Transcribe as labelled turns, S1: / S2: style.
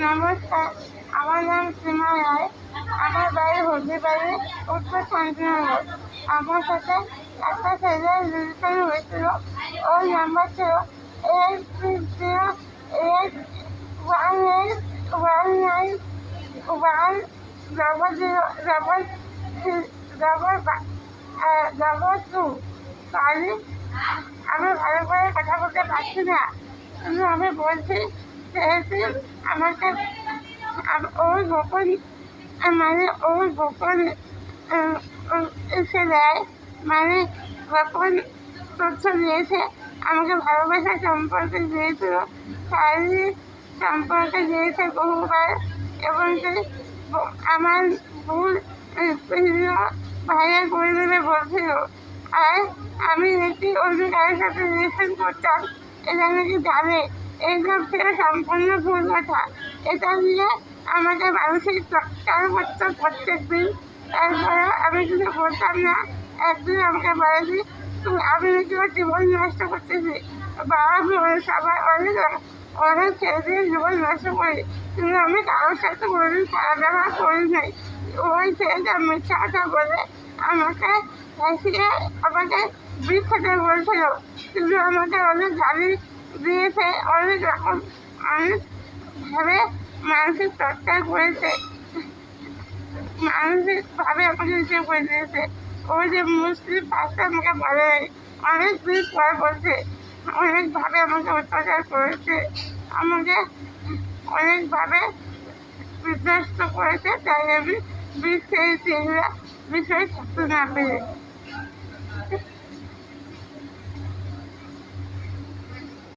S1: নমস্কার, আমার নাম সীমা রায়। আমার বাড়ি হলদিবাড়ি, উত্তর শান্তিনগর। আমার সাথে একটা ছেলের রিলেশন হয়েছিল। ওর নাম্বার ছিল 860191122। সরি, আমি ভালো করে কথা বলতে পারছি না, কিন্তু আমি বলছি যেহেতু আমাকে ওর গোপন ওর গোপন এসে দেয়, মানে গোপন তথ্য দিয়েছে। আমাকে ভালোবাসার সম্পর্কে দিয়েছিল, শারীরিক সম্পর্কে দিয়েছে বহুবার, এবং আমার ভুল বিভিন্ন ভাইয়ের পরিবারে বলছিল। আর আমি নাকি অন্য কারোর সাথে রিলেশন করতাম, এটা নাকি জানে। এইসব ছিল সম্পূর্ণ ভুল কথা। এটা নিয়ে আমাকে মানসিক টর্চার করতো প্রত্যেক দিন। তারপরে আমি কিছু বলতাম না। একদিন আমাকে বলেছি, আমি নাকি ওর জীবন নষ্ট করতেছি। বা আমি সবাই অনেক ছেলেদের জীবন নষ্ট করি, কিন্তু আমি কারোর সাথে কোনোদিন খারাপ ব্যবহার করি নাই। ওই ছেলেটা মিথ্যা কথা বলে আমাকে ফাঁসিয়ে আমাকে বিষ খেতে বলছিল, কিন্তু আমাকে অনেক গালি দিয়েছে, অনেক রকম অনেকভাবে মানসিক টর্চার করেছে, মানসিকভাবে আমাকে নিচে করে দিয়েছে। ওই যে মুসলিম পাশে আমাকে বলে নাই, অনেক দিন পর বলছে, অনেকভাবে আমাকে অত্যাচার করেছে, আমাকে অনেকভাবে বিধ্বস্ত করেছে। তাই আমি বিষ খেয়েছি, বিষয় থাকতে না পেরে।